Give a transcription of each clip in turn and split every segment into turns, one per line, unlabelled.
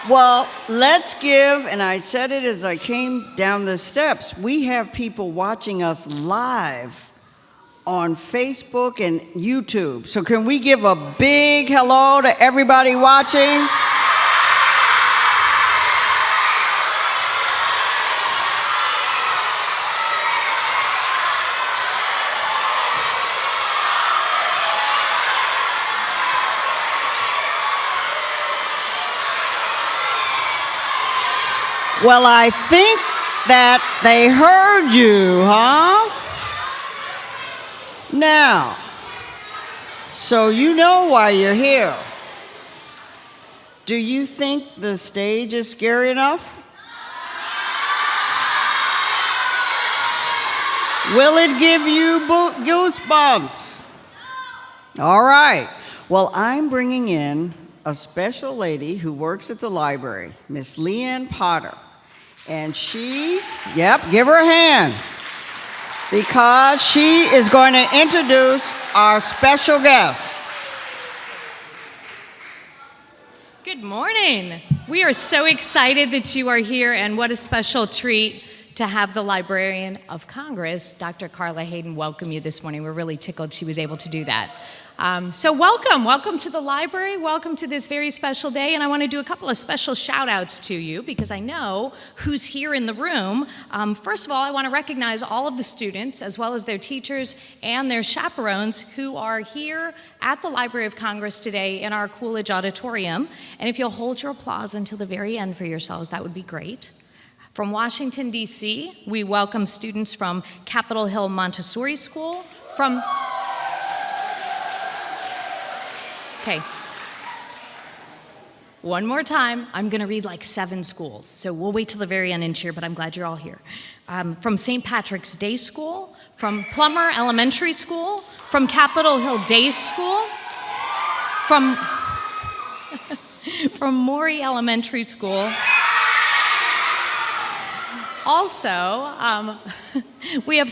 Well, let's give, and I said it as I came down the steps, we have people watching us live on Facebook and YouTube. So can we give a big hello to everybody watching? Well, I think that they heard you, huh? Now, so you know why you're here. Do you think the stage is scary enough? Will it give you goosebumps? All right. Well, I'm bringing in a special lady who works at the library, Miss Leanne Potter. And she, give her a hand, because she is going to introduce our special guest.
Good morning. We are so excited that you are here, and what a special treat to have the Librarian of Congress, Dr. Carla Hayden, welcome you this morning. We're really tickled she was able to do that. So welcome to the library, welcome to this very special day, and I want to do a couple of special shout outs to you because I know who's here in the room. First of all, I want to recognize all of the students as well as their teachers and their chaperones who are here at the Library of Congress today in our Coolidge Auditorium, and if you'll hold your applause until the very end for yourselves, that would be great. From Washington, D.C., we welcome students from Capitol Hill Montessori School, Okay, one more time. I'm going to read like 7 schools, so we'll wait till the very end and cheer, but I'm glad you're all here. From St. Patrick's Day School, from Plummer Elementary School, from Capitol Hill Day School, from Morey Elementary School. Also, we have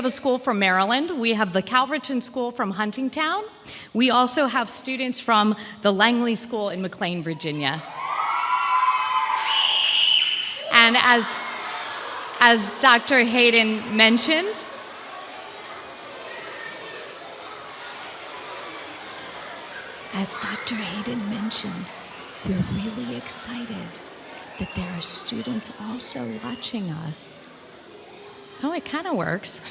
a school from Maryland. We have the Calverton School from Huntingtown. We also have students from the Langley School in McLean, Virginia. And as Dr. Hayden mentioned, we're really excited that there are students also watching us. Oh, it kind of works.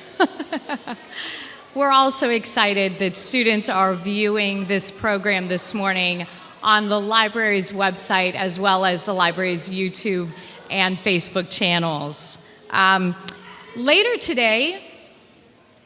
We're also excited that students are viewing this program this morning on the library's website as well as the library's YouTube and Facebook channels. Later today,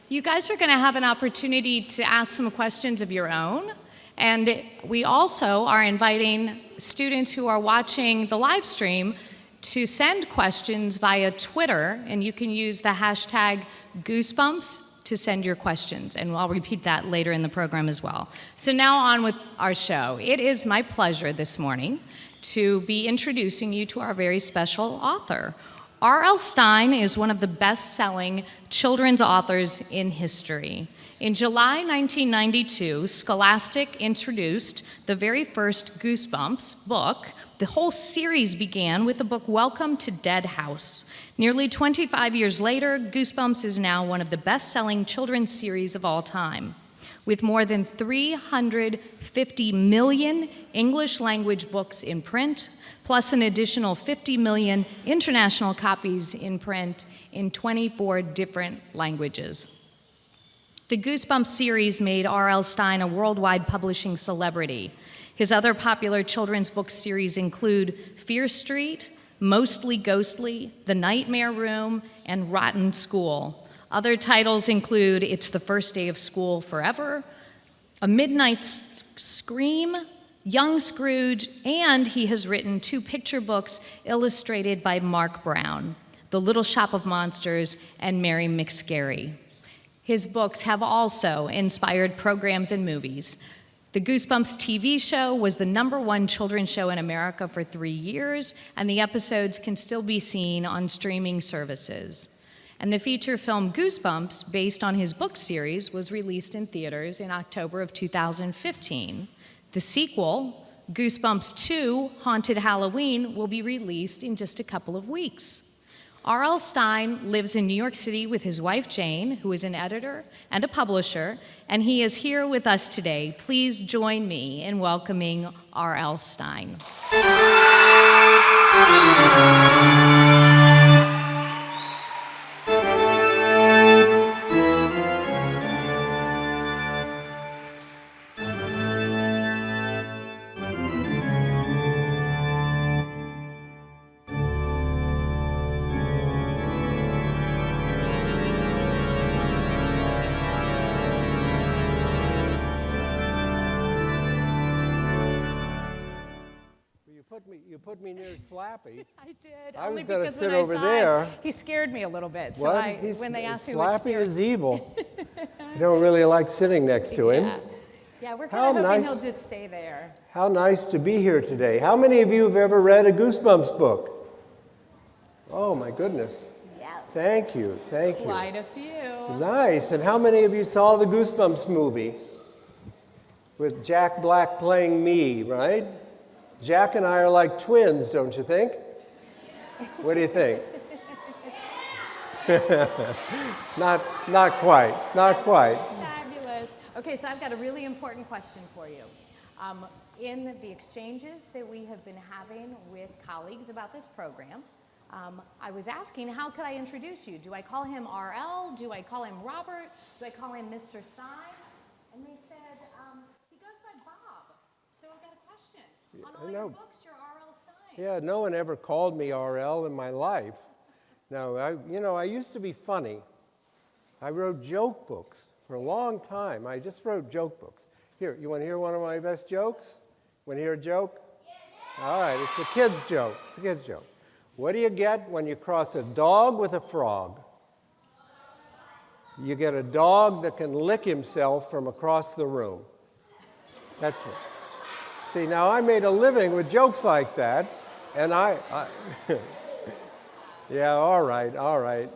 you guys are going to have an opportunity to ask some questions of your own. And we also are inviting students who are watching the live stream to send questions via Twitter, and you can use the hashtag Goosebumps to send your questions, and I'll repeat that later in the program as well. So now on with our show. It is my pleasure this morning to be introducing you to our very special author. R.L. Stine is one of the best-selling children's authors in history. In July 1992, Scholastic introduced the very first Goosebumps book. The whole series began with the book Welcome to Dead House. Nearly 25 years later, Goosebumps is now one of the best-selling children's series of all time. With more than 350 million English language books in print, plus an additional 50 million international copies in print in 24 different languages. The Goosebumps series made R.L. Stine a worldwide publishing celebrity. His other popular children's book series include Fear Street, Mostly Ghostly, The Nightmare Room, and Rotten School. Other titles include It's the First Day of School Forever, A Midnight Scream, Young Scrooge, and he has written 2 picture books illustrated by Mark Brown, The Little Shop of Monsters and Mary McScary. His books have also inspired programs and movies. The Goosebumps TV show was the #1 children's show in America for 3 years, and the episodes can still be seen on streaming services. And the feature film Goosebumps, based on his book series, was released in theaters in October of 2015. The sequel, Goosebumps 2, Haunted Halloween, will be released in just a couple of weeks. R.L. Stine lives in New York City with his wife Jane, who is an editor and a publisher, and he is here with us today. Please join me in welcoming R.L. Stine.
You put me near Slappy.
I did.
I
only
was going to
because
sit
when I
over
saw
there.
it, he scared me a little bit. So
What?
when they asked me
Slappy
what
is evil. I don't really like sitting next to him.
Yeah, we're
How
kind of hoping
nice.
he'll just stay there.
How nice to be here today. How many of you have ever read a Goosebumps book? Oh, my goodness.
Yeah.
Thank you. Thank you.
Quite a few.
Nice. And how many of you saw the Goosebumps movie with Jack Black playing me, right? Jack and I are like twins, don't you think? What do you think? Not quite. Not quite.
Fabulous. Okay, so I've got a really important question for you. In the exchanges that we have been having with colleagues about this program, I was asking, how could I introduce you? Do I call him RL? Do I call him Robert? Do I call him Mr. Stine? And they said, he goes by Bob. So I've got a question. On all your books, you're R.L. Stine.
Yeah, no one ever called me RL in my life. No, I used to be funny. I wrote joke books for a long time. I just wrote joke books. Here, you want to hear one of my best jokes? Want to hear a joke? All right, it's a kid's joke. It's a kid's joke. What do you get when you cross a dog with a frog? You get a dog that can lick himself from across the room. That's it. See, now I made a living with jokes like that, and yeah, all right.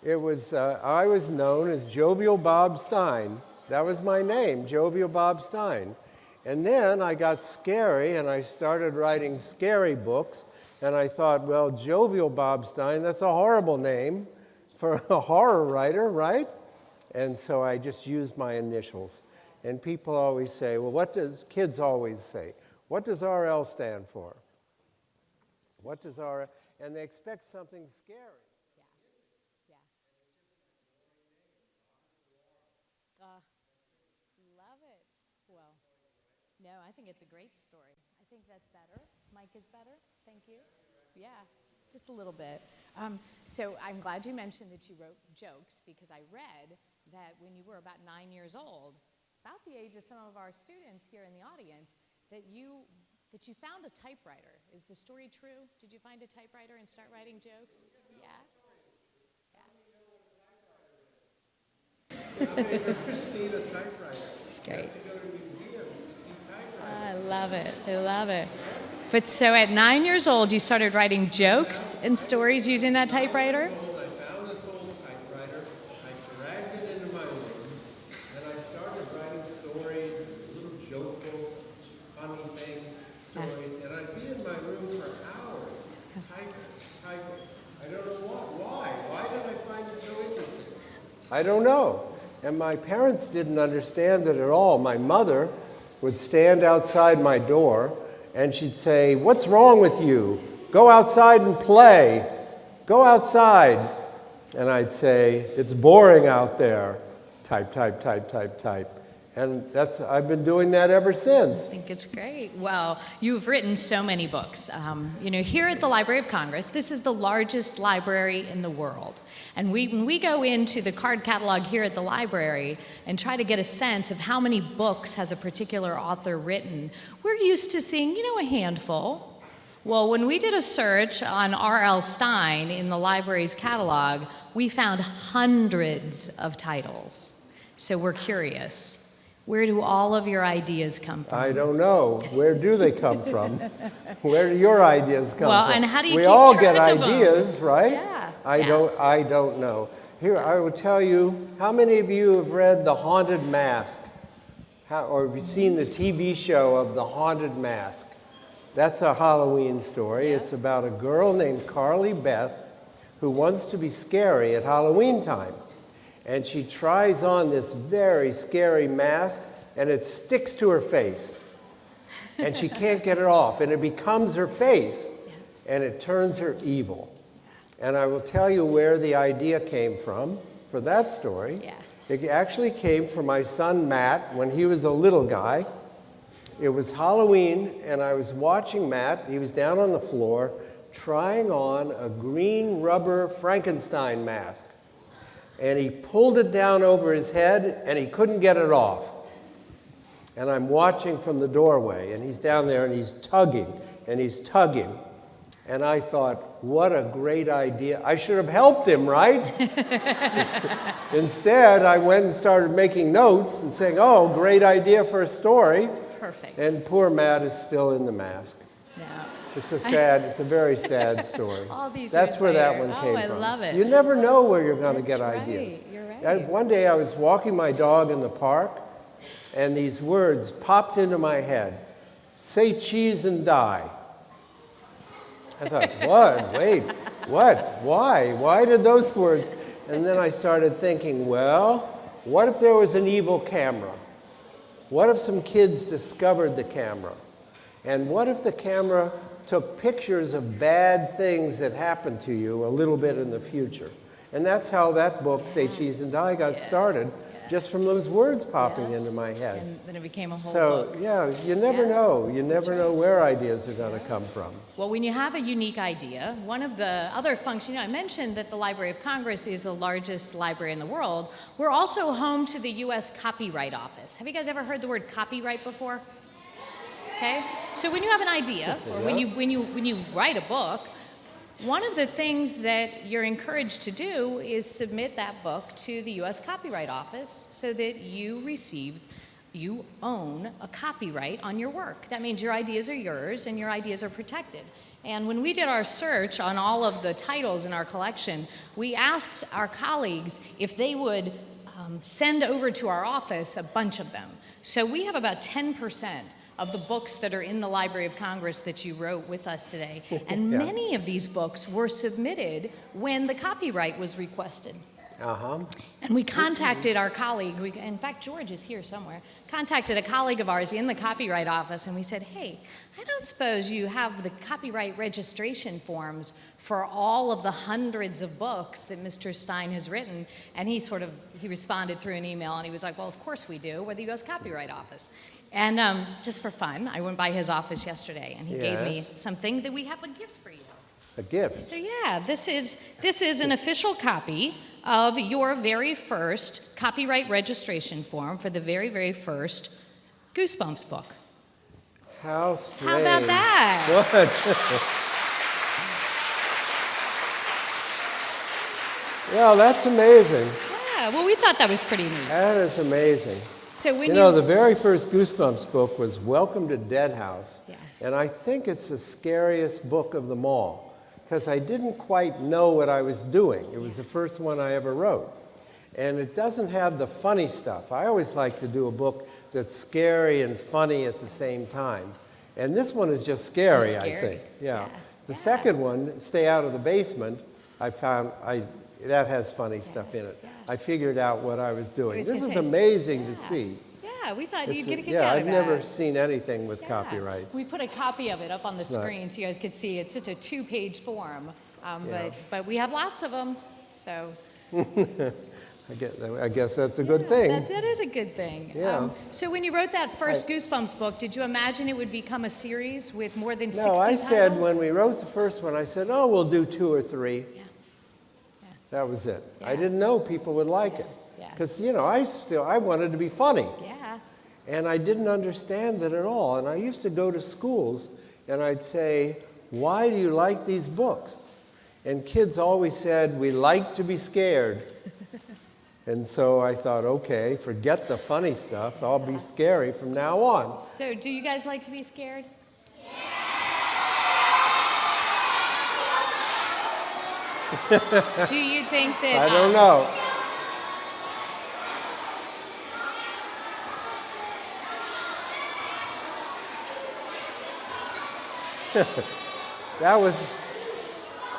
It was, I was known as Jovial Bob Stine. That was my name, Jovial Bob Stine. And then I got scary, and I started writing scary books, and I thought, well, Jovial Bob Stine, that's a horrible name for a horror writer, right? And so I just used my initials. And people always say, well, kids always say, what does RL stand for? What does RL, and they expect something scary.
Yeah. Love it. Well, no, I think it's a great story. I think that's better. Mike is better. Thank you. Yeah, just a little bit. So I'm glad you mentioned that you wrote jokes, because I read that when you were about 9 years old, about the age of some of our students here in the audience, that you found a typewriter. Is the story true? Did you find a typewriter and start writing jokes? Yeah.
I've never seen a typewriter.
It's great.
You have to go to museums to see typewriters.
I love it. I love it. But so at 9 years old, you started writing jokes and stories using that typewriter?
I found this old typewriter, I dragged it into my room, and I started writing stories, little joke books, funny things, stories, and I'd be in my room for hours, typing. I don't know why. Why did I find it so interesting? I don't know. And my parents didn't understand it at all. My mother would stand outside my door, and she'd say, what's wrong with you? Go outside and play. Go outside. And I'd say, it's boring out there. Type. And I've been doing that ever since.
I think it's great. Well, you've written so many books. Here at the Library of Congress, this is the largest library in the world. And when we go into the card catalog here at the library and try to get a sense of how many books has a particular author written, we're used to seeing, a handful. Well, when we did a search on R.L. Stine in the library's catalog, we found hundreds of titles. So we're curious. Where do all of your ideas come from?
I don't know. Where do they come from? Where do your ideas come from?
Well, and how do you
we
keep
all
track
get
of them?
ideas, right?
Yeah.
I don't know. Here, I will tell you, how many of you have read The Haunted Mask? or have you seen the TV show of The Haunted Mask? That's a Halloween story.
Yeah.
It's about a girl named Carly Beth who wants to be scary at Halloween time. And she tries on this very scary mask, and it sticks to her face. And she can't get it off, and it becomes her face, and it turns her evil. And I will tell you where the idea came from for that story.
Yeah.
It actually came from my son Matt when he was a little guy. It was Halloween, and I was watching Matt. He was down on the floor trying on a green rubber Frankenstein mask. And he pulled it down over his head, and he couldn't get it off. And I'm watching from the doorway, and he's down there, and he's tugging, and he's tugging. And I thought, what a great idea. I should have helped him, right? Instead, I went and started making notes and saying, oh, great idea for a story.
Perfect.
And poor Matt is still in the mask.
No.
It's a very sad story.
All these
That's where that one
right
came
there.
from.
I love it.
You never know where you're going to
That's
get ideas.
Right. You're right.
One day I was walking my dog in the park, and these words popped into my head. Say cheese and die. I thought, what? Wait, what? Why? Why did those words? And then I started thinking, well, what if there was an evil camera? What if some kids discovered the camera? And what if the camera took pictures of bad things that happened to you a little bit in the future? And that's how that book, Say Cheese and Die, got started, just from those words popping into my head.
And then it became a whole
So,
book.
yeah, you never know. You never know where ideas are going to come from.
Well, when you have a unique idea, one of the other functions, I mentioned that the Library of Congress is the largest library in the world. We're also home to the U.S. Copyright Office. Have you guys ever heard the word copyright before? Okay, so when you have an idea, or when you write a book, one of the things that you're encouraged to do is submit that book to the U.S. Copyright Office so that you own a copyright on your work. That means your ideas are yours and your ideas are protected. And when we did our search on all of the titles in our collection, we asked our colleagues if they would send over to our office a bunch of them. So we have about 10% of the books that are in the Library of Congress that you wrote with us today. And many of these books were submitted when the copyright was requested. And we contacted our colleague, in fact, George is here somewhere, contacted a colleague of ours in the Copyright Office, and we said, hey, I don't suppose you have the copyright registration forms for all of the hundreds of books that Mr. Stine has written? And he responded through an email, and he was like, well, of course we do. We're the U.S. Copyright Office. And just for fun, I went by his office yesterday, and he gave me something that we have a gift for you.
A gift?
So yeah, this is an official copy of your very first copyright registration form for the very, very first Goosebumps book.
How strange.
How about that?
Good. Well, that's amazing.
Yeah, well, we thought that was pretty neat.
That is amazing.
So when
You know, the very first Goosebumps book was Welcome to Dead House.
Yeah.
And I think it's the scariest book of them all, because I didn't quite know what I was doing. It was the first one I ever wrote. And it doesn't have the funny stuff. I always like to do a book that's scary and funny at the same time. And this one is just scary, I think. Yeah. The second one, Stay Out of the Basement, I found that has funny stuff in it.
Yeah.
I figured out what I was doing.
was
This
gonna
is
say,
amazing to see.
Yeah, we thought
It's
you'd get a kick
yeah,
out
I've
of that.
never seen anything with
Yeah.
copyrights.
We put a copy of it up on the
not-
screen so you guys could see. It's just a 2-page form, but we have lots of them, so.
I guess that's a good thing.
That is a good thing.
Yeah.
So when you wrote that first Goosebumps book, did you imagine it would become a series with more than 60
No, I said
titles?
when we wrote the first one, I said, oh, we'll do 2 or 3.
Yeah.
That was it. I
Yeah.
didn't know people would like it.
Yeah.
Because, you know, I wanted to be funny.
Yeah.
And I didn't understand it at all. And I used to go to schools and I'd say, why do you like these books? And kids always said, we like to be scared. And so I thought, okay, forget the funny stuff. I'll be scary from now on.
So do you guys like to be scared? Do you think that...
I don't know.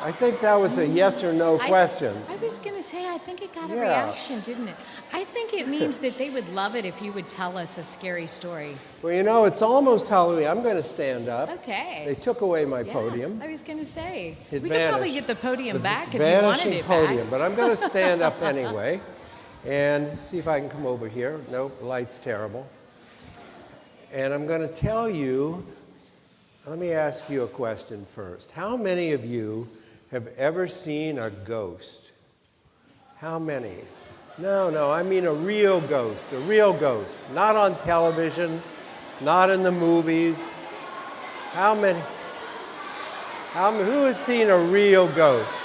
I think that was a yes or no question.
I was going to say, I think it got a
Yeah.
reaction, didn't it? I think it means that they would love it if you would tell us a scary story.
Well, you know, it's almost Halloween. I'm going to stand up.
Okay.
They took away my
Yeah,
podium.
I was going to say,
It
we could probably
vanished.
get the podium back if you
Vanishing
wanted it
podium,
back.
but I'm going to stand up anyway and see if I can come over here. Nope, the light's terrible. And I'm going to tell you, let me ask you a question first. How many of you have ever seen a ghost? How many? No, I mean a real ghost, not on television, not in the movies. How many? Who has seen a real ghost?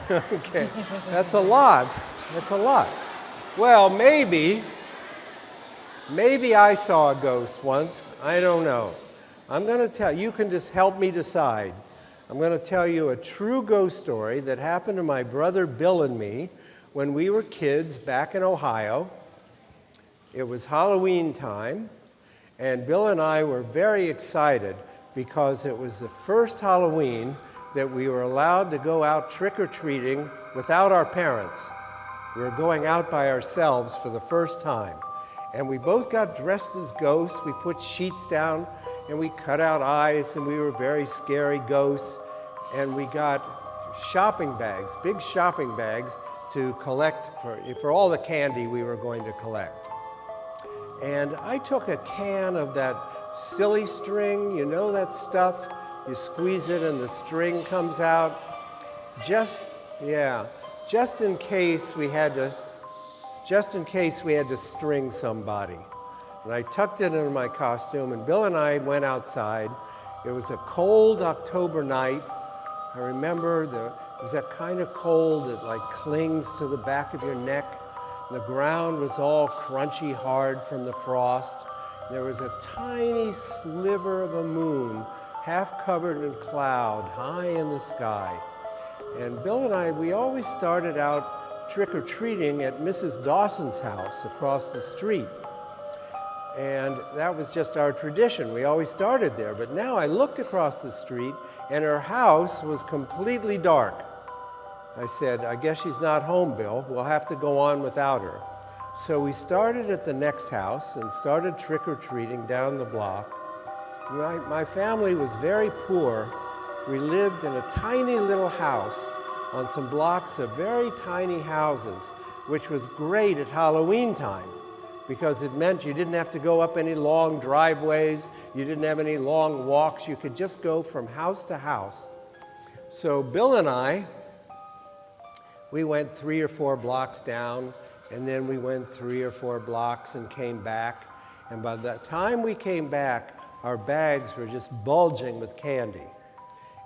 Okay, that's a lot. Well, maybe I saw a ghost once. I don't know. I'm going to tell you, can just help me decide. I'm going to tell you a true ghost story that happened to my brother Bill and me when we were kids back in Ohio. It was Halloween time, and Bill and I were very excited because it was the first Halloween that we were allowed to go out trick-or-treating without our parents. We were going out by ourselves for the first time. And we both got dressed as ghosts. We put sheets down and we cut out eyes, and we were very scary ghosts. And we got shopping bags, big shopping bags, to collect for all the candy we were going to collect. And I took a can of that silly string, you know that stuff? You squeeze it and the string comes out. Just in case we had to string somebody. And I tucked it into my costume, and Bill and I went outside. It was a cold October night. I remember it was that kind of cold that like clings to the back of your neck. And the ground was all crunchy hard from the frost. There was a tiny sliver of a moon, half covered in cloud, high in the sky. And Bill and I, we always started out trick-or-treating at Mrs. Dawson's house across the street. And that was just our tradition. We always started there. But now I looked across the street, and her house was completely dark. I said, I guess she's not home, Bill. We'll have to go on without her. So we started at the next house and started trick-or-treating down the block. My family was very poor. We lived in a tiny little house on some blocks of very tiny houses, which was great at Halloween time because it meant you didn't have to go up any long driveways, you didn't have any long walks, you could just go from house to house. So Bill and I, we went 3 or 4 blocks down, and then we went 3 or 4 blocks and came back. And by the time we came back, our bags were just bulging with candy.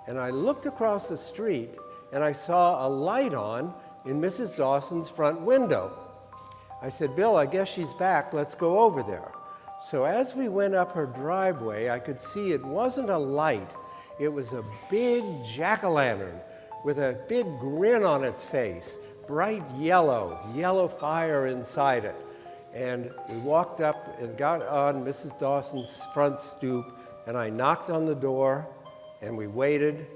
And I looked across the street, and I saw a light on in Mrs. Dawson's front window. I said, Bill, I guess she's back. Let's go over there. So as we went up her driveway, I could see it wasn't a light. It was a big jack-o'-lantern with a big grin on its face, bright yellow fire inside it. And we walked up and got on Mrs. Dawson's front stoop, and I knocked on the door, and we waited.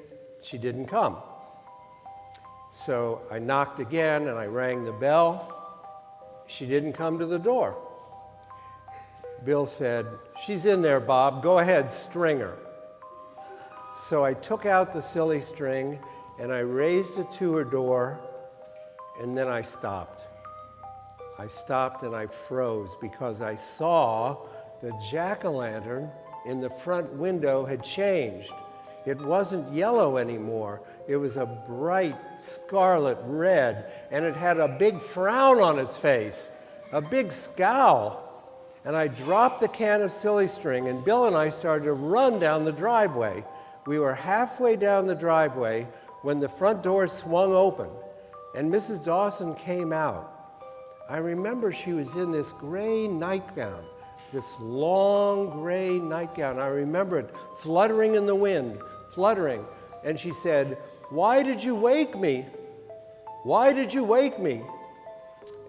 She didn't come. So I knocked again, and I rang the bell. She didn't come to the door. Bill said, she's in there, Bob. Go ahead, string her. So I took out the silly string, and I raised it to her door, and then I stopped. I stopped and I froze because I saw the jack-o'-lantern in the front window had changed. It wasn't yellow anymore. It was a bright scarlet red, and it had a big frown on its face, a big scowl. And I dropped the can of silly string, and Bill and I started to run down the driveway. We were halfway down the driveway when the front door swung open, and Mrs. Dawson came out. I remember she was in this gray nightgown, this long gray nightgown. I remember it fluttering in the wind, fluttering. And she said, "Why did you wake me? Why did you wake me?"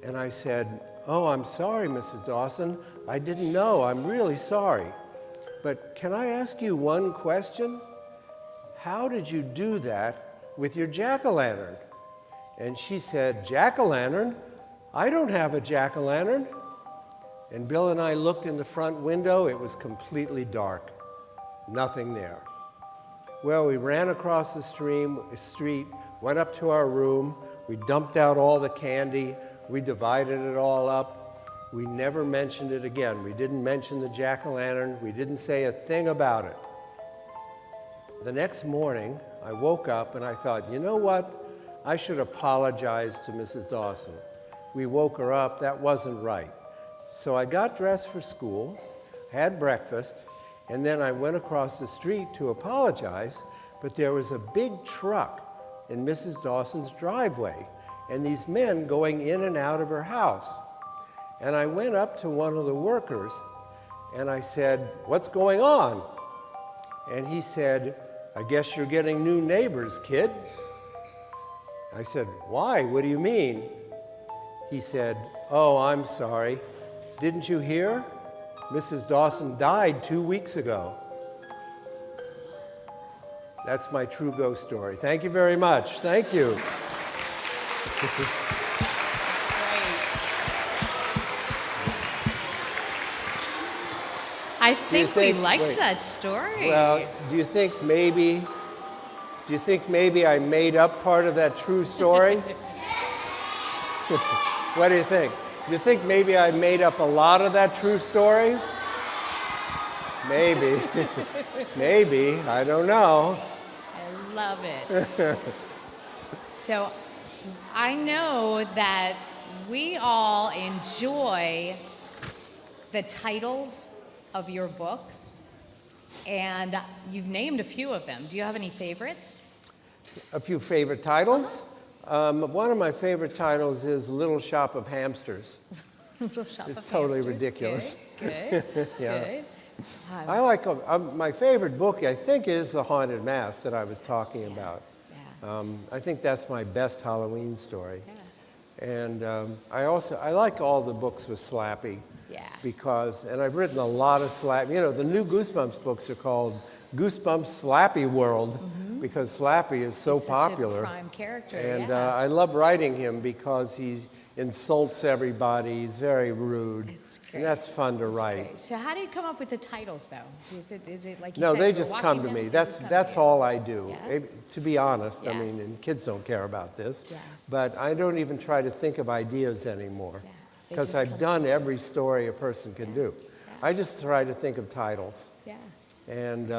And I said, "Oh, I'm sorry, Mrs. Dawson. I didn't know. I'm really sorry." But can I ask you one question? How did you do that with your jack-o'-lantern? And she said, jack-o'-lantern? I don't have a jack-o'-lantern. And Bill and I looked in the front window. It was completely dark. Nothing there. Well, we ran across the street, went up to our room. We dumped out all the candy. We divided it all up. We never mentioned it again. We didn't mention the jack-o'-lantern. We didn't say a thing about it. The next morning, I woke up and I thought, you know what? I should apologize to Mrs. Dawson. We woke her up. That wasn't right. So I got dressed for school, had breakfast, and then I went across the street to apologize, but there was a big truck in Mrs. Dawson's driveway, and these men going in and out of her house. And I went up to one of the workers, and I said, what's going on? And he said, I guess you're getting new neighbors, kid. I said, why? What do you mean? He said, oh, I'm sorry. Didn't you hear? Mrs. Dawson died 2 weeks ago. That's my true ghost story. Thank you very much. Thank you.
I think we liked that story.
Well, do you think maybe I made up part of that true story? What do you think? Do you think maybe I made up a lot of that true story? Maybe. Maybe. I don't know.
I love it. So I know that we all enjoy the titles of your books, and you've named a few of them. Do you have any favorites?
A few favorite titles? One of my favorite titles is Little Shop of Hamsters.
Little Shop
It's
of
totally
Hamsters.
ridiculous.
Good.
Yeah.
Good.
I like my favorite book, I think, is The Haunted Mass that I was talking about.
Yeah.
I think that's my best Halloween story.
Yeah.
And I like all the books with Slappy.
Yeah.
And I've written a lot of Slappy. You know, the new Goosebumps books are called Goosebumps Slappy World because Slappy is so
He's
popular.
such a prime character.
And
yeah.
I love writing him because he insults everybody. He's very rude.
It's great.
And that's fun to
That's
write.
great. So how do you come up with the titles, though? Is it like you
No,
said,
they
you're
just
walking
come to
them,
me.
they
That's
just come to you?
all I do.
Yeah?
To be honest, I
Yeah.
mean, and kids don't care about this,
Yeah.
but I don't even try to think of ideas anymore
Yeah. They
because
just
I've
come
done
to you.
every story a person can do.
Yeah.
I just try to think of titles.
Yeah.
And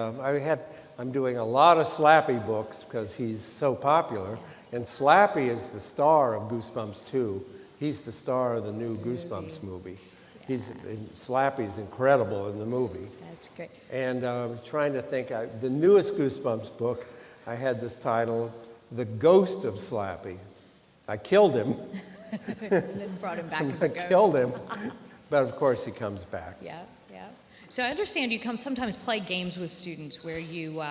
I'm doing a lot of Slappy books because he's so popular. And Slappy is the star of Goosebumps 2. He's the star of the new Goosebumps movie. Slappy's incredible in the movie.
That's great.
And trying to think, the newest Goosebumps book, I had this title, The Ghost of Slappy. I killed him.
And then brought him back as a
I
ghost.
killed him. But of course he comes back.
Yeah, yeah. So I understand you sometimes play games with students where you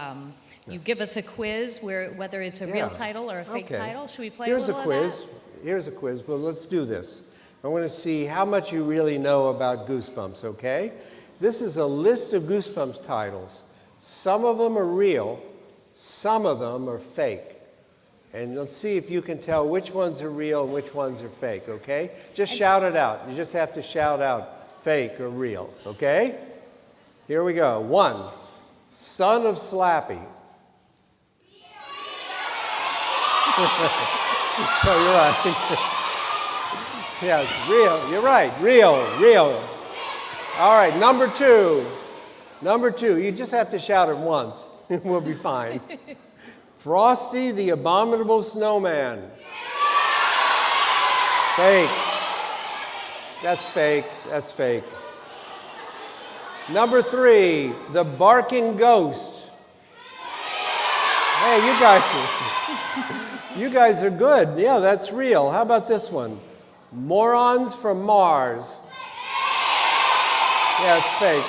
give us a quiz whether it's a real title or a fake title. Should we play
Here's
a little
quiz. Here's a quiz, but let's do this. I want to see how much you really know about Goosebumps, okay? This is a list of Goosebumps titles. Some of them are real, some of them are fake. And let's see if you can tell which ones are real and which ones are fake, okay? Just shout it out. You just have to shout out fake or real, okay? Here we go. 1, Son of Slappy. Oh, you're right. Yes, real. You're right. Real. All right, number 2. Number 2. You just have to shout it once. We'll be fine. Frosty the Abominable Snowman. Fake. That's fake. That's fake. Number 3. The Barking Ghost. Hey, you guys are good. Yeah, that's real. How about this one? Morons from Mars. Yeah, it's fake.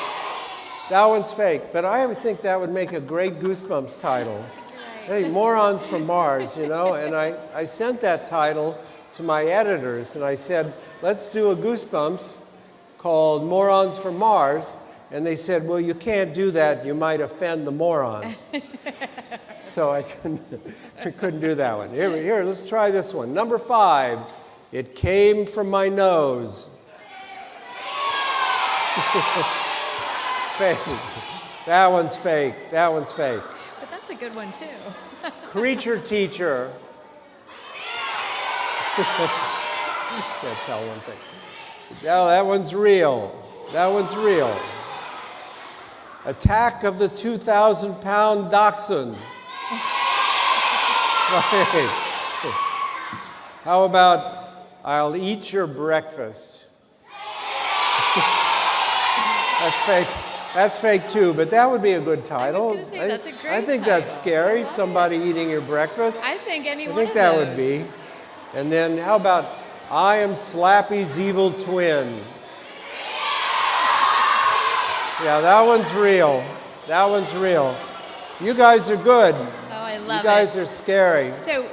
That one's fake, but I would think that would make a great Goosebumps title. Hey, Morons from Mars, you know, and I sent that title to my editors, and I said, let's do a Goosebumps called Morons from Mars, And they said, well, you can't do that. You might offend the morons. So I couldn't do that one. Here, let's try this one. Number 5, it came from my nose. Fake. That one's fake. That one's fake.
But that's a good one, too.
Creature teacher. Can't tell one thing. No, that one's real. That one's real. Attack of the 2,000-pound dachshund. How about I'll eat your breakfast? That's fake. That's fake too, but that would be a good title.
I was going to say, that's a great
I think
title.
that's scary, somebody eating your breakfast.
I think any
I
one
think
of
that
those.
would be. And then how about I am Slappy's evil twin? Yeah, that one's real. That one's real. You guys are good.
Oh, I love
You guys
it.
are scary.
So,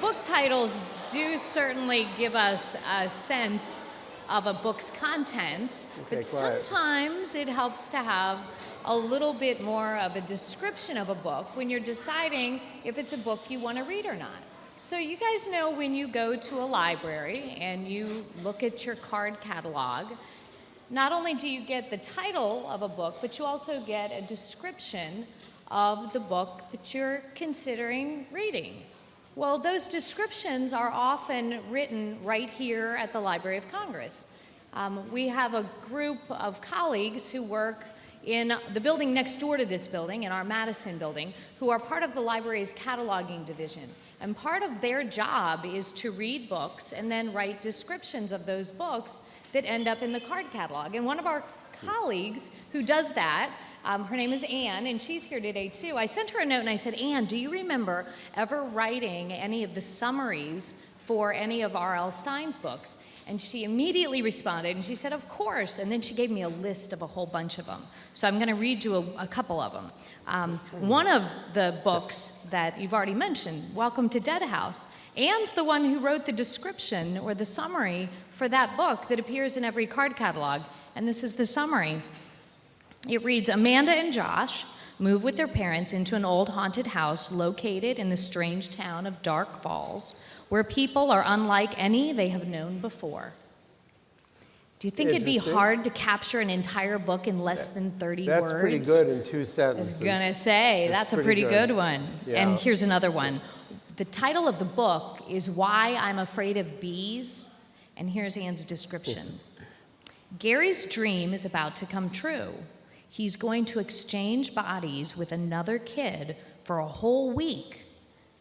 book titles do certainly give us a sense of a book's contents,
Okay,
but
quiet.
sometimes it helps to have a little bit more of a description of a book when you're deciding if it's a book you want to read or not. So you guys know when you go to a library and you look at your card catalog, not only do you get the title of a book, but you also get a description of the book that you're considering reading. Well, those descriptions are often written right here at the Library of Congress. We have a group of colleagues who work in the building next door to this building, in our Madison building, who are part of the library's cataloging division. And part of their job is to read books and then write descriptions of those books that end up in the card catalog. And one of our colleagues who does that, her name is Anne, and she's here today too. I sent her a note and I said, Anne, do you remember ever writing any of the summaries for any of R.L. Stine's books? And she immediately responded and she said, of course. And then she gave me a list of a whole bunch of them. So I'm going to read you a couple of them. One of the books that you've already mentioned, Welcome to Dead House, Anne's the one who wrote the description or the summary for that book that appears in every card catalog. And this is the summary. It reads, Amanda and Josh move with their parents into an old haunted house located in the strange town of Dark Falls, where people are unlike any they have known before. Do you think it'd be
Interesting.
hard to capture an entire book in less than 30
That's
words?
pretty good in 2
I was
sentences.
gonna say, that's a
pretty
pretty
good.
good one.
Yeah.
And here's another one. The title of the book is Why I'm Afraid of Bees, and here's Anne's description. Gary's dream is about to come true. He's going to exchange bodies with another kid for a whole week,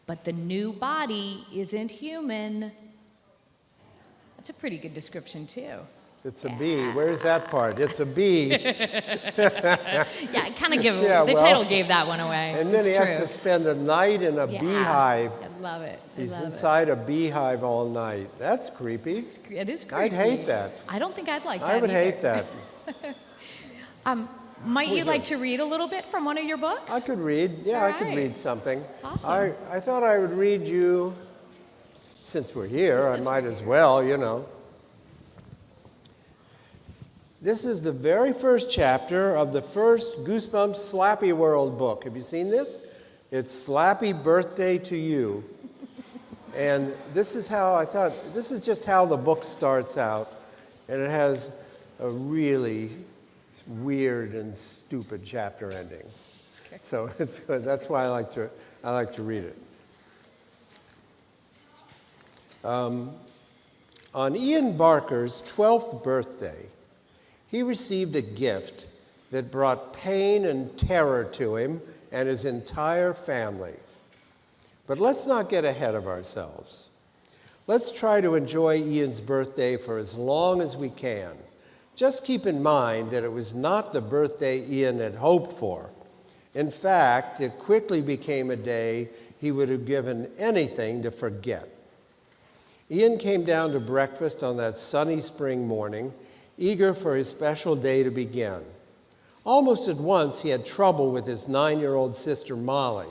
but the new body isn't human. That's a pretty good description, too.
It's a bee. Where's that part? It's a bee.
Yeah, it kind of
Yeah,
the
well,
title gave that one away.
And then
It's
he
true.
has to spend a night in a
Yeah,
beehive.
I love it. I
He's
love
inside a beehive all night. That's creepy.
It is creepy.
I'd hate that.
I don't think I'd like that
I would
either.
hate that.
Might you like to read a little bit from one of your books?
I could read. Yeah,
All
I could
right.
read something.
Awesome.
I thought I would read you, since we're here, I
Since
might
we're
as well, you know. This is the very first chapter of the first Goosebumps Slappy World book. Have you seen this? It's Slappy Birthday to You. And this is how I thought, this is just how the book starts out. And it has a really weird and stupid chapter ending. So it's good. That's why I like to read it. On Ian Barker's 12th birthday, he received a gift that brought pain and terror to him and his entire family. But let's not get ahead of ourselves. Let's try to enjoy Ian's birthday for as long as we can. Just keep in mind that it was not the birthday Ian had hoped for. In fact, it quickly became a day he would have given anything to forget. Ian came down to breakfast on that sunny spring morning, eager for his special day to begin. Almost at once, he had trouble with his 9-year-old sister, Molly.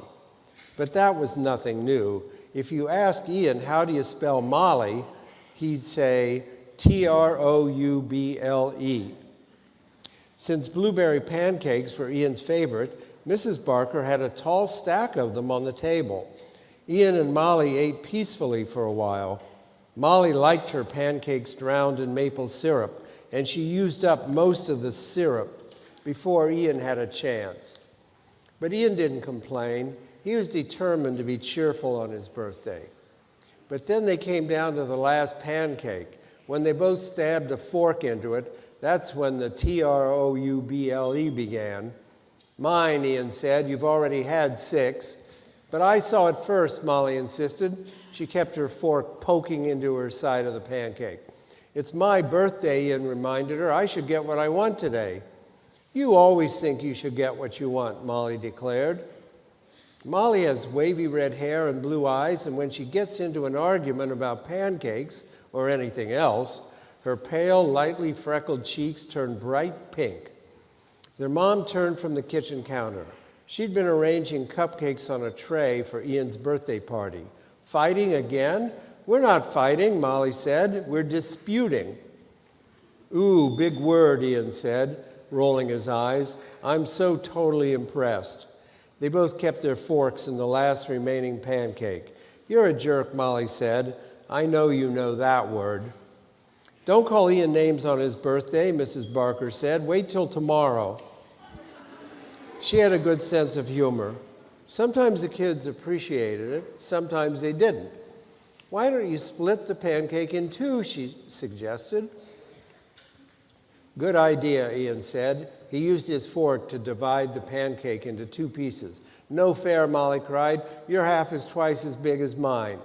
But that was nothing new. If you ask Ian, how do you spell Molly, he'd say Trouble. Since blueberry pancakes were Ian's favorite, Mrs. Barker had a tall stack of them on the table. Ian and Molly ate peacefully for a while. Molly liked her pancakes drowned in maple syrup, and she used up most of the syrup before Ian had a chance. But Ian didn't complain. He was determined to be cheerful on his birthday. But then they came down to the last pancake. When they both stabbed a fork into it, that's when the trouble began. Mine, Ian said. You've already had 6. But I saw it first, Molly insisted. She kept her fork poking into her side of the pancake. It's my birthday, Ian reminded her. I should get what I want today. You always think you should get what you want, Molly declared. Molly has wavy red hair and blue eyes, and when she gets into an argument about pancakes or anything else, her pale, lightly freckled cheeks turn bright pink. Their mom turned from the kitchen counter. She'd been arranging cupcakes on a tray for Ian's birthday party. Fighting again? We're not fighting, Molly said. We're disputing. Ooh, big word, Ian said, rolling his eyes. I'm so totally impressed. They both kept their forks in the last remaining pancake. You're a jerk, Molly said. I know you know that word. Don't call Ian names on his birthday, Mrs. Barker said. Wait till tomorrow. She had a good sense of humor. Sometimes the kids appreciated it, sometimes they didn't. Why don't you split the pancake in 2, she suggested. Good idea, Ian said. He used his fork to divide the pancake into 2 pieces. No fair, Molly cried. Your half is twice as big as mine.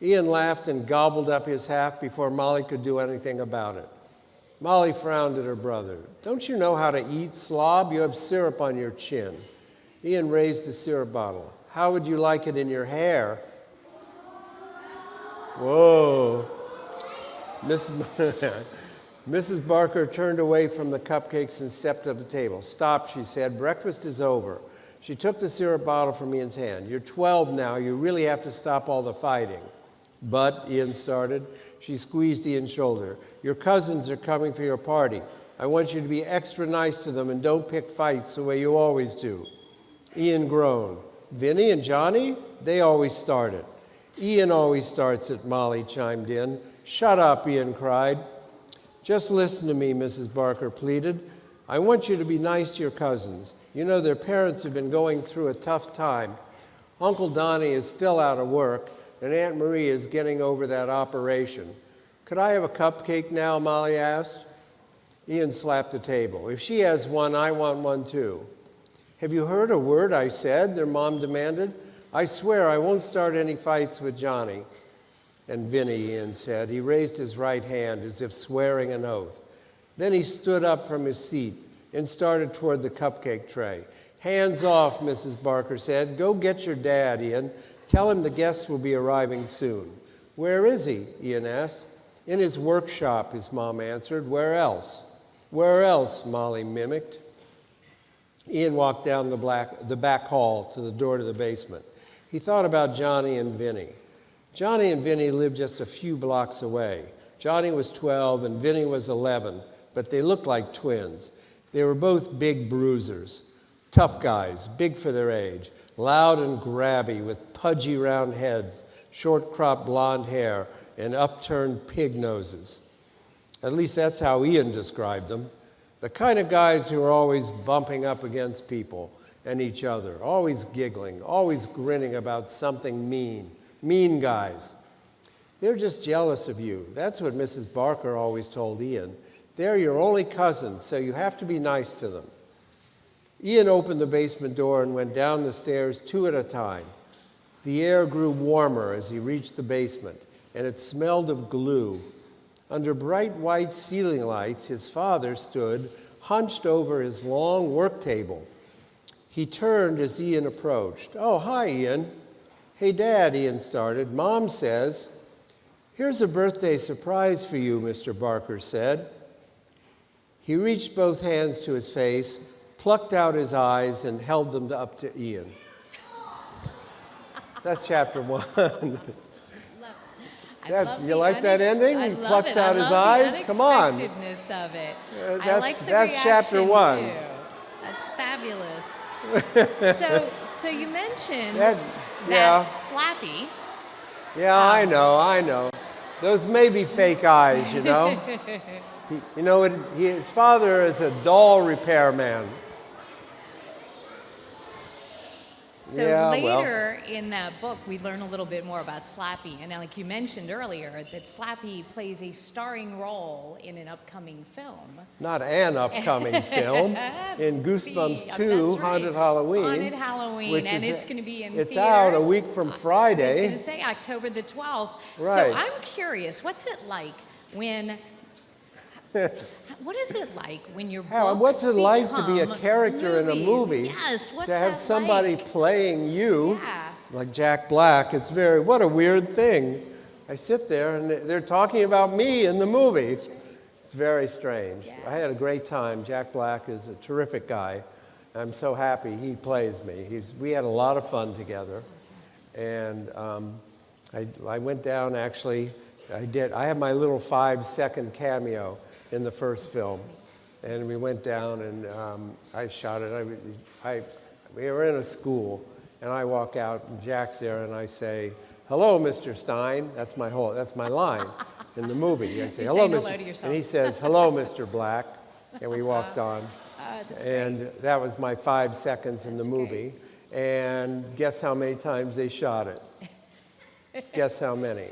Ian laughed and gobbled up his half before Molly could do anything about it. Molly frowned at her brother. Don't you know how to eat, slob? You have syrup on your chin. Ian raised the syrup bottle. How would you like it in your hair? Whoa. Mrs. Barker turned away from the cupcakes and stepped to the table. Stop, she said. Breakfast is over. She took the syrup bottle from Ian's hand. You're 12 now. You really have to stop all the fighting. But, Ian started. She squeezed Ian's shoulder. Your cousins are coming for your party. I want you to be extra nice to them and don't pick fights the way you always do. Ian groaned. Vinny and Johnny? They always start it. Ian always starts it, Molly chimed in. Shut up, Ian cried. Just listen to me, Mrs. Barker pleaded. I want you to be nice to your cousins. You know, their parents have been going through a tough time. Uncle Donnie is still out of work, and Aunt Marie is getting over that operation. Could I have a cupcake now, Molly asked. Ian slapped the table. If she has one, I want one too. Have you heard a word I said? Their mom demanded. I swear I won't start any fights with Johnny. And Vinny, Ian said. He raised his right hand as if swearing an oath. Then he stood up from his seat and started toward the cupcake tray. Hands off, Mrs. Barker said. Go get your dad, Ian. Tell him the guests will be arriving soon. Where is he? Ian asked. In his workshop, his mom answered. Where else? Where else? Molly mimicked. Ian walked down the back hall to the door to the basement. He thought about Johnny and Vinny. Johnny and Vinny lived just a few blocks away. Johnny was 12 and Vinny was 11, but they looked like twins. They were both big bruisers, tough guys, big for their age, loud and grabby with pudgy round heads, short-cropped blonde hair, and upturned pig noses. At least that's how Ian described them. The kind of guys who are always bumping up against people and each other, always giggling, always grinning about something mean. Mean guys. They're just jealous of you. That's what Mrs. Barker always told Ian. They're your only cousins, so you have to be nice to them. Ian opened the basement door and went down the stairs 2 at a time. The air grew warmer as he reached the basement, and it smelled of glue. Under bright white ceiling lights, his father stood, hunched over his long work table. He turned as Ian approached. Oh, hi, Ian. Hey, Dad, Ian started. Mom says, here's a birthday surprise for you, Mr. Barker said. He reached both hands to his face, plucked out his eyes, and held them up to Ian. That's chapter 1.
You like that ending?
I
He
love
plucks
it.
out
I
his
love
eyes?
the
Come on.
unexpectedness of it. I
That's-
like the
that's chapter
reaction,
1.
too. That's fabulous. So you mentioned
Yeah.
that Slappy.
Yeah, I know. Those may be fake eyes, you know. His father is a doll repairman.
So
Yeah,
later in that book, we learn a little bit more about Slappy. And like you mentioned earlier, that Slappy plays a starring role in an upcoming film.
Not an upcoming film. In Goosebumps 2,
That's right.
Haunted Halloween.
Haunted Halloween,
which
and
is-
it's going to be in
It's
theaters.
out a week from
I was
Friday.
going to say October the 12th.
Right.
So I'm curious, what's it like when... What is it like when your books
What's it like to be a
become
character in a
movies?
movie?
Yes, what's
To have
that
somebody
like?
playing you,
Yeah.
like Jack Black, what a weird thing. I sit there and they're talking about me in the movie. It's very strange.
Yeah.
I had a great time. Jack Black is a terrific guy. I'm so happy he plays me. We had a lot of fun together. And I went down, actually, I had my little 5-second cameo in the first film. And we went down and I shot it. We were in a school and I walk out and Jack's there and I say, "Hello, Mr. Stine." That's my line in the movie. I say,
You're
"Hello,
saying hello
Mr."
to yourself.
And he says, "Hello, Mr. Black." And we walked on.
That's
And that was my 5 seconds in the movie. And guess how many times they shot it? Guess how many?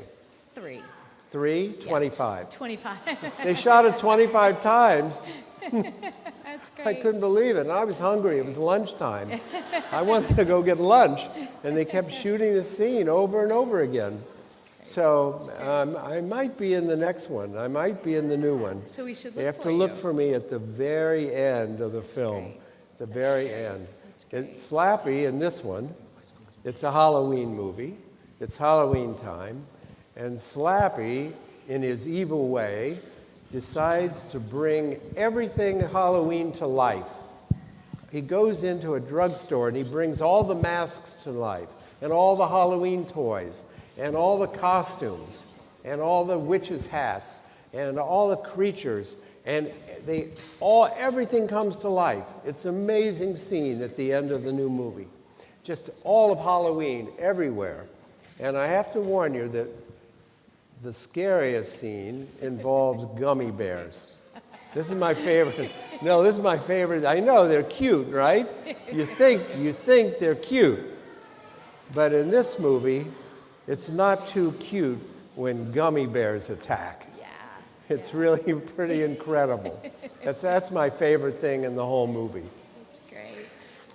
3.
3? 25.
25.
They shot it 25 times.
That's great.
I couldn't believe it. And I was hungry. It was lunchtime. I wanted to go get lunch. And they kept shooting the scene over and over again. So I might be in the next one. I might be in the new one.
So we should
They
look
have
for
to look
you.
for me at the very end of the film.
great.
At the very end. It's Slappy in this one. It's a Halloween movie. It's Halloween time. And Slappy, in his evil way, decides to bring everything Halloween to life. He goes into a drugstore and he brings all the masks to life, and all the Halloween toys, and all the costumes, and all the witches' hats, and all the creatures, and everything comes to life. It's an amazing scene at the end of the new movie. Just all of Halloween everywhere. And I have to warn you that the scariest scene involves gummy bears. This is my favorite. No, this is my favorite. I know they're cute, right? You think they're cute. But in this movie, it's not too cute when gummy bears attack.
Yeah.
It's really pretty incredible. That's my favorite thing in the whole movie.
That's great.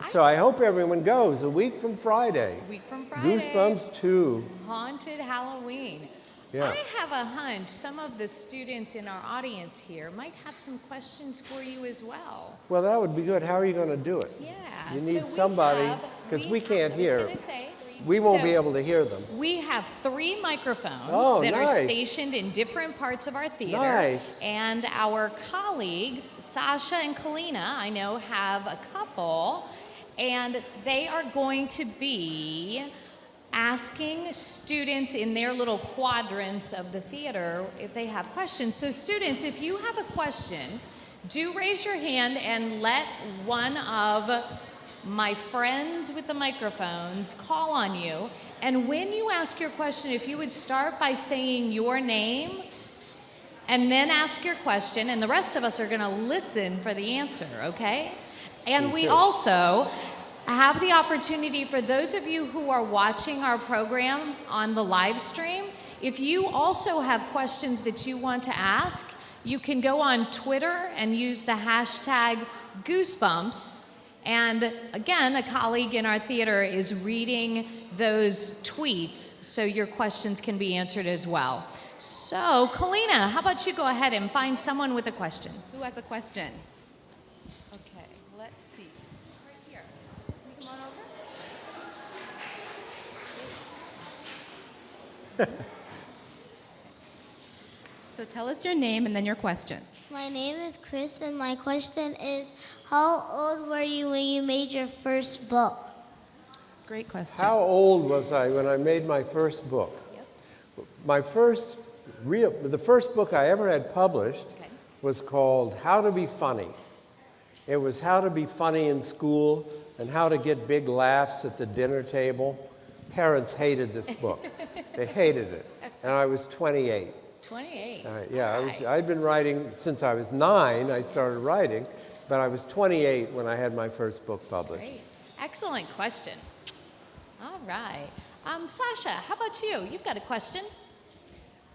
So I hope everyone goes a week from Friday.
Week from Friday.
Goosebumps 2.
Haunted Halloween.
Yeah.
I have a hunch some of the students in our audience here might have some questions for you as well.
Well, that would be good. How are you going to do it?
Yeah.
You
so
need
we
somebody,
have-
because
we
we can't
have- I
hear.
was gonna say,
We won't
so
be able to hear them.
We have 3 microphones
Oh,
that are
nice.
stationed in different parts of our theater.
Nice.
And our colleagues, Sasha and Kalina, I know, have a couple, and they are going to be asking students in their little quadrants of the theater if they have questions. So students, if you have a question, do raise your hand and let one of my friends with the microphones call on you. And when you ask your question, if you would start by saying your name and then ask your question, and the rest of us are going to listen for the answer, okay? And we also have the opportunity for those of you who are watching our program on the live stream, if you also have questions that you want to ask, you can go on Twitter and use the hashtag Goosebumps. And again, a colleague in our theater is reading those tweets so your questions can be answered as well. So, Kalina, how about you go ahead and find someone with a question?
Who has a question? Okay, let's see. Right here. Can you come on over? So tell us your name and then your question.
My name is Chris, and my question is, how old were you when you made your first book?
Great question.
How old was I when I made my first book? the first book I ever had published
Okay.
was called How to Be Funny. It was how to be funny in school and how to get big laughs at the dinner table. Parents hated this book. They hated it. And I was 28.
28.
I'd been writing since I was 9, I started writing, but I was 28 when I had my first book published.
Great. Excellent question. All right. Sasha, how about you? You've got a question.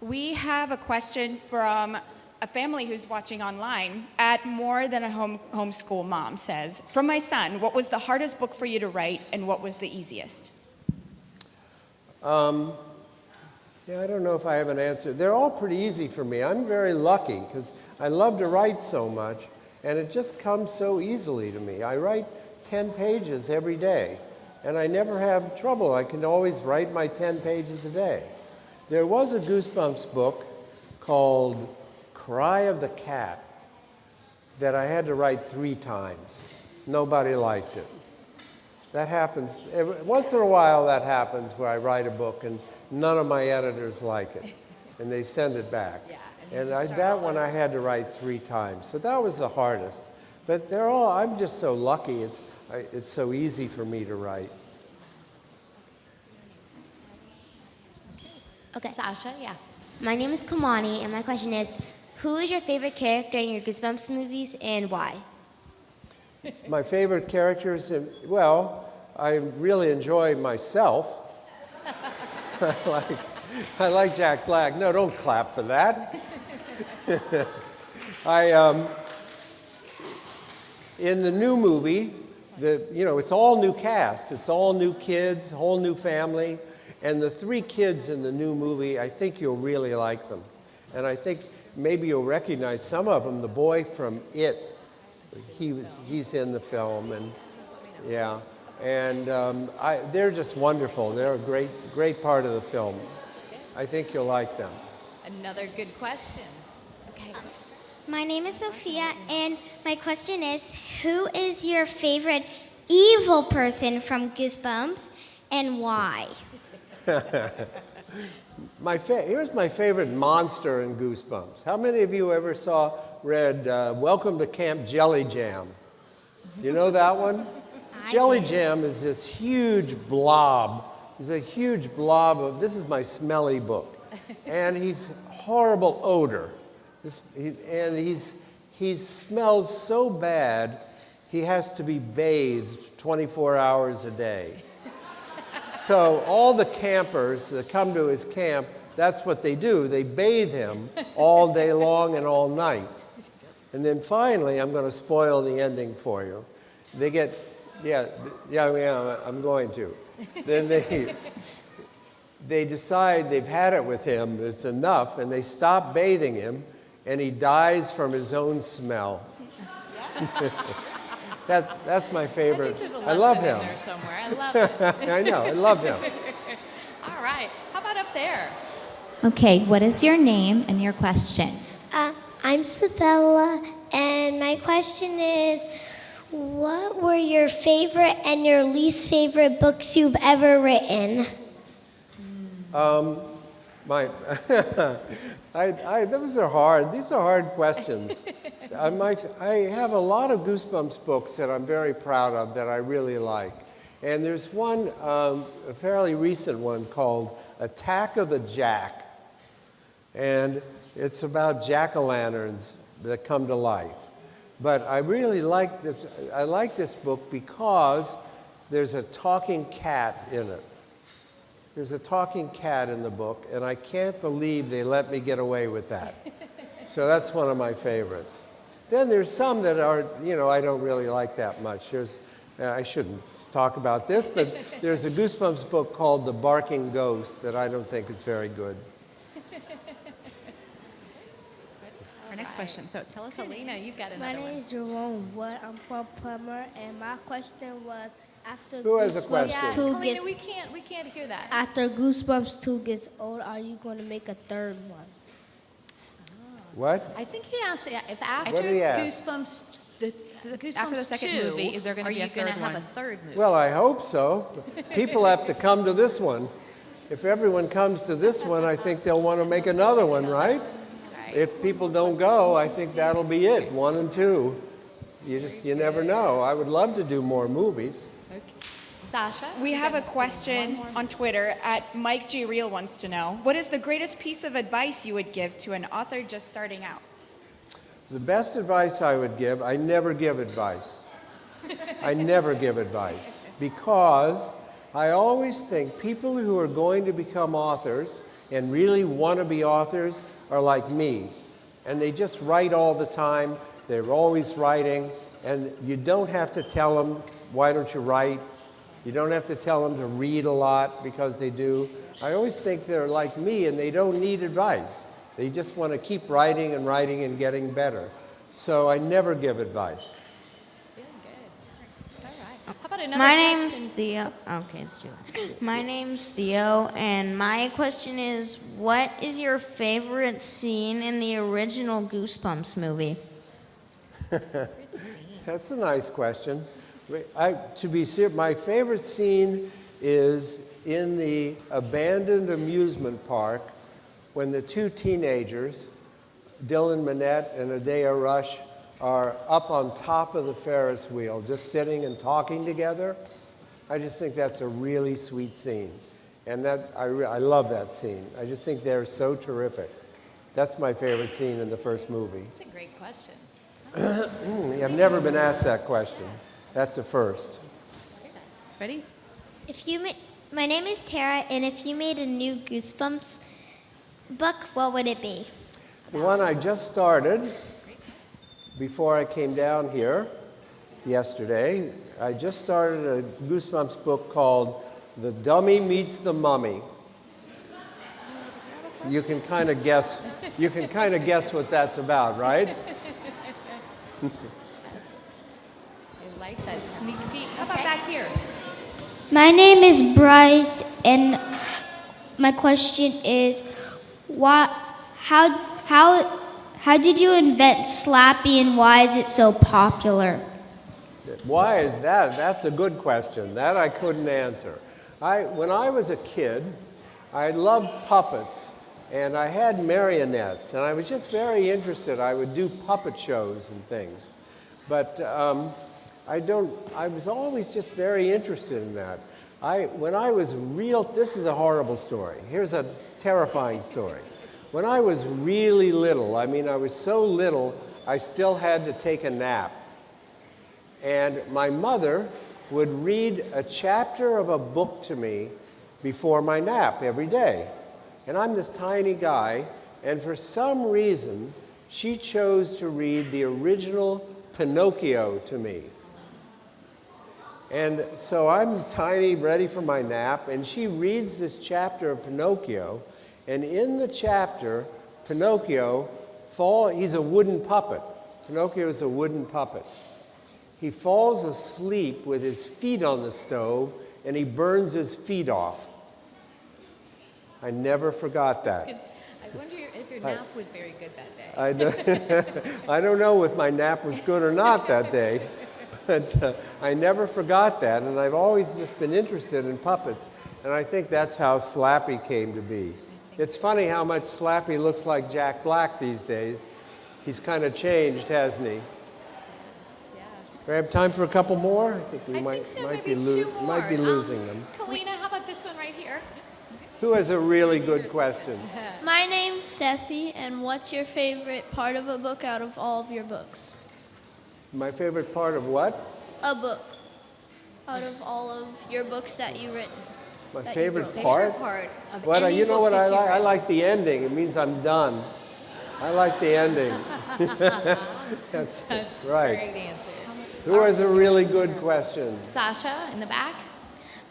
We have a question from a family who's watching online at More Than a Homeschool Mom says, from my son, what was the hardest book for you to write and what was the easiest?
Yeah, I don't know if I have an answer. They're all pretty easy for me. I'm very lucky because I love to write so much and it just comes so easily to me. I write 10 pages every day and I never have trouble. I can always write my 10 pages a day. There was a Goosebumps book called Cry of the Cat that I had to write 3 times. Nobody liked it. That happens, once in a while that happens where I write a book and none of my editors like it and they send it back.
Yeah,
and that one I had to write 3 times. So that was the hardest. But they're all, I'm just so lucky, it's so easy for me to write.
Okay.
Sasha, yeah.
My name is Kamani, and my question is, who is your favorite character in your Goosebumps movies and why?
My favorite characters, well, I really enjoy myself. I like Jack Black. No, don't clap for that. In the new movie, it's all new cast. It's all new kids, whole new family. And the 3 kids in the new movie, I think you'll really like them. And I think maybe you'll recognize some of them. The boy from It, he's in the film, and yeah. And they're just wonderful. They're a great part of the film. I think you'll like them.
Another good question. Okay.
My name is Sophia, and my question is, who is your favorite evil person from Goosebumps and why?
Here's my favorite monster in Goosebumps. How many of you ever read Welcome to Camp Jelly Jam? Do you know that one? Jelly Jam is this huge blob. He's a huge blob this is my smelly book. And he's horrible odor. He smells so bad, he has to be bathed 24 hours a day. So all the campers that come to his camp, that's what they do. They bathe him all day long and all night. And then finally, I'm going to spoil the ending for you. They get, I'm going to. Then they decide they've had it with him, it's enough, and they stop bathing him, and he dies from his own smell. That's my favorite.
I think there's a
I love
lesson
him.
in there somewhere. I love it.
I know, I love him.
All right. How about up there?
Okay, what is your name and your question?
I'm Sabella, and my question is, what were your favorite and your least favorite books you've ever written?
Those are hard. These are hard questions. I have a lot of Goosebumps books that I'm very proud of that I really like. And there's one, a fairly recent one called Attack of the Jack. And it's about jack-o'-lanterns that come to life. But I really like this. I like this book because there's a talking cat in it. There's a talking cat in the book, and I can't believe they let me get away with that. So that's one of my favorites. Then there's some that are, I don't really like that much. I shouldn't talk about this, but there's a Goosebumps book called The Barking Ghost that I don't think is very good.
Our next question. So tell us, Alina, you've got
My
another
name
one.
is Jerome Wood. I'm from Plummer, and my question was after
Who has a
Goosebumps
question?
2
Alina,
gets
we can't hear that.
after Goosebumps 2 gets old, are you going to make a third one?
What?
I think he asked if after
What did he ask?
Goosebumps, the Goosebumps
After the second
2,
movie, is there gonna
are
be a
you going to
third
have
one?
a third movie?
Well, I hope so. People have to come to this one. if everyone comes to this one, I think they'll want to make another one, right? If people don't go, I think that'll be it, 1 and 2. You never know. I would love to do more movies.
Sasha?
We have a question on Twitter at Mike G. Real wants to know, what is the greatest piece of advice you would give to an author just starting out?
The best advice I would give, I never give advice. I never give advice because I always think people who are going to become authors and really want to be authors are like me. And they just write all the time. They're always writing. And you don't have to tell them, why don't you write? You don't have to tell them to read a lot because they do. I always think they're like me and they don't need advice. They just want to keep writing and writing and getting better. So I never give advice.
Feeling good. All right. How about another
My
question?
name's Theo. Okay, it's too loud. My name's Theo, and my question is, what is your favorite scene in the original Goosebumps movie?
That's a nice question. To be serious, my favorite scene is in the abandoned amusement park when the 2 teenagers, Dylan Minnette and Adea Rush, are up on top of the Ferris wheel, just sitting and talking together. I just think that's a really sweet scene. And I love that scene. I just think they're so terrific. That's my favorite scene in the first movie.
That's a great question.
I've never been asked that question. That's a first.
Ready?
My name is Tara, and if you made a new Goosebumps book, what would it be?
The one I just started before I came down here yesterday, I just started a Goosebumps book called The Dummy Meets the Mummy. You can kind of guess what that's about, right?
I like that sneak peek. How about back here?
My name is Bryce, and my question is, how did you invent Slappy, and why is it so popular?
Why is that? That's a good question. That I couldn't answer. When I was a kid, I loved puppets, and I had marionettes, and I was just very interested. I would do puppet shows and things. But I was always just very interested in that. This is a horrible story. Here's a terrifying story. When I was really little, I was so little, I still had to take a nap. And my mother would read a chapter of a book to me before my nap every day. And I'm this tiny guy, and for some reason, she chose to read the original Pinocchio to me. And so I'm tiny, ready for my nap, and she reads this chapter of Pinocchio, and in the chapter, Pinocchio he's a wooden puppet. Pinocchio is a wooden puppet. He falls asleep with his feet on the stove, and he burns his feet off. I never forgot that.
I wonder if your nap was very good that day.
I don't know if my nap was good or not that day, but I never forgot that, and I've always just been interested in puppets, and I think that's how Slappy came to be. It's funny how much Slappy looks like Jack Black these days. He's kind of changed, hasn't he? Do I have time for a couple more? I think we might be losing them.
Kalina, how about this one right here?
Who has a really good question?
My name's Steffi, and what's your favorite part of a book out of all of your books?
My favorite part of what?
A book. Out of all of your books that you've written.
My
that you
favorite
wrote.
part? You know what I like the ending. It means I'm done. I like the ending. That's right.
Great answer.
Who has a really good question?
Sasha in the back.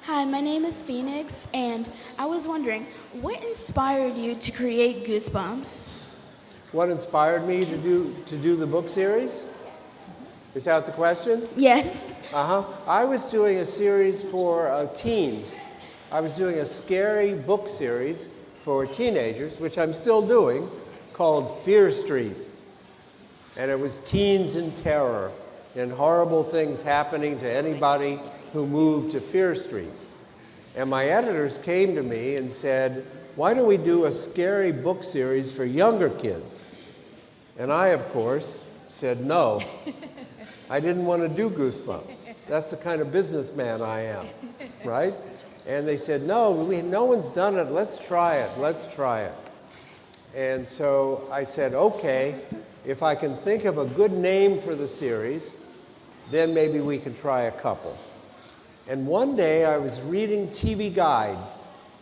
Hi, my name is Phoenix, and I was wondering, what inspired you to create Goosebumps?
What inspired me to do the book series? Is that the question?
Yes.
I was doing a series for teens. I was doing a scary book series for teenagers, which I'm still doing, called Fear Street. And it was teens in terror and horrible things happening to anybody who moved to Fear Street. And my editors came to me and said, why don't we do a scary book series for younger kids? And I, of course, said no. I didn't want to do Goosebumps. That's the kind of businessman I am, right? And they said, no, no one's done it. Let's try it. Let's try it. And so I said, okay, if I can think of a good name for the series, then maybe we can try a couple. And one day I was reading TV Guide,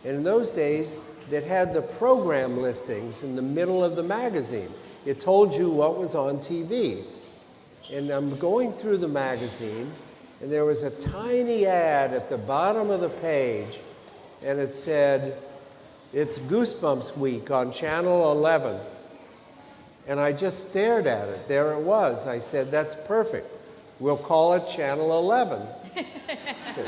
and in those days, that had the program listings in the middle of the magazine. It told you what was on TV. And I'm going through the magazine, and there was a tiny ad at the bottom of the page, and it said, it's Goosebumps Week on Channel 11. And I just stared at it. There it was. I said, that's perfect. We'll call it Channel 11. So,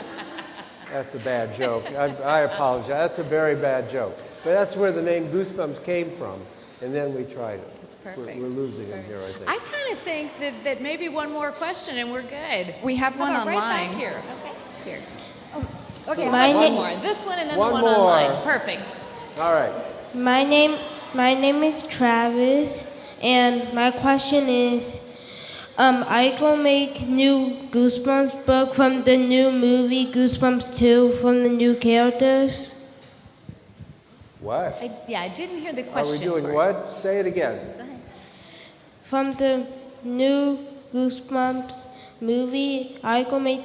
that's a bad joke. I apologize. That's a very bad joke. But that's where the name Goosebumps came from. And then we tried it.
That's perfect.
We're losing him here, I think.
I kind of think that maybe one more question and we're good.
We have one
How about
online.
Right back here. Okay. Here. Oh, okay,
My
one
na-
more. This one and then
One
the one
more.
online. Perfect.
All right.
My name is Travis, and my question is, I go make new Goosebumps book from the new movie Goosebumps 2 from the new characters.
What?
I didn't hear the
Are
question.
we doing
Bert.
what? Say it again.
From the new Goosebumps movie, I go make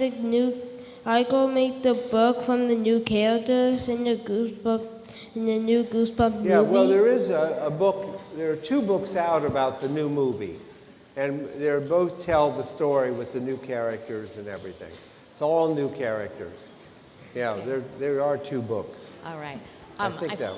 the book from the new characters in the new Goosebumps movie.
Yeah, well, there is a book. There are two books out about the new movie. And they both tell the story with the new characters and everything. It's all new characters. Yeah, there are two books.
All right.
I think that.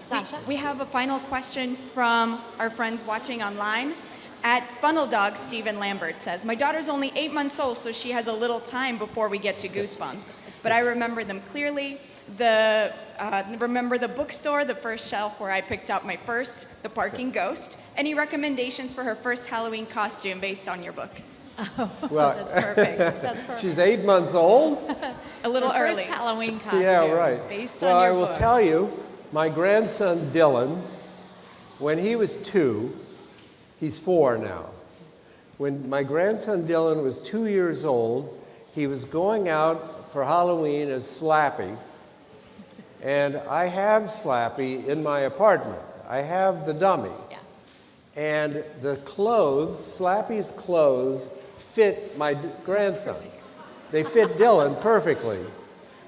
Sasha?
We have a final question from our friends watching online. At Funnel Dog, Stephen Lambert says, my daughter's only 8 months old, so she has a little time before we get to Goosebumps. But I remember them clearly. Remember the bookstore, the first shelf where I picked up my first, The Parking Ghost. Any recommendations for her first Halloween costume based on your books?
Well,
That's perfect. That's perfect.
she's 8 months old?
A little
Her
early.
First Halloween costume.
Yeah, right.
Based
well,
on
I
your
will
books.
tell you, my grandson Dylan, when he was 2, he's 4 now. When my grandson Dylan was 2 years old, he was going out for Halloween as Slappy. And I have Slappy in my apartment. I have the dummy.
Yeah.
And the clothes, Slappy's clothes, fit my grandson. They fit Dylan perfectly.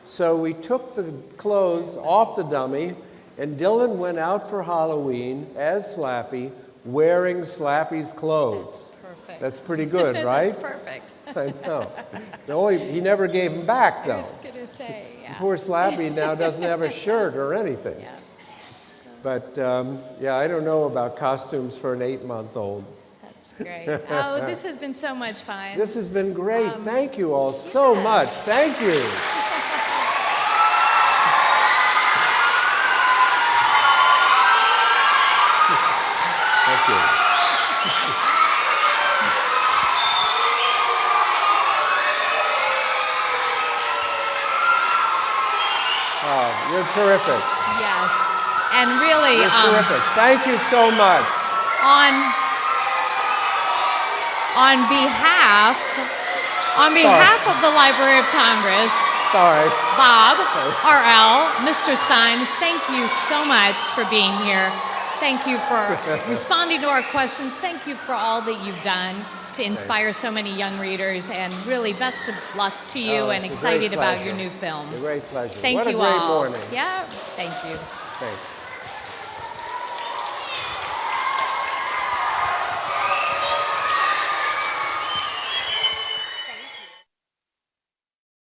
So we took the clothes off the dummy, and Dylan went out for Halloween as Slappy, wearing Slappy's clothes.
Perfect.
That's pretty good, right?
That's perfect.
I know. He never gave them back,
I
though.
was going to say, yeah.
Poor Slappy now doesn't have a shirt or anything.
Yeah.
But yeah, I don't know about costumes for an 8-month-old.
That's great. Oh, this has been so much fun.
This has been great. Thank you all so much. Thank you. Thank you. Oh, you're terrific.
Yes. And really,
You're terrific. Thank you so much.
on behalf of the Library of Congress,
Sorry.
Bob, RL, Mr. Stine, thank you so much for being here. Thank you for responding to our questions. Thank you for all that you've done to inspire so many young readers, and really best of luck to you,
Oh,
and
it's a great
excited about your
pleasure.
new film.
A great pleasure.
Thank
What
you
a great
all.
morning.
Yeah, thank you.
Thanks.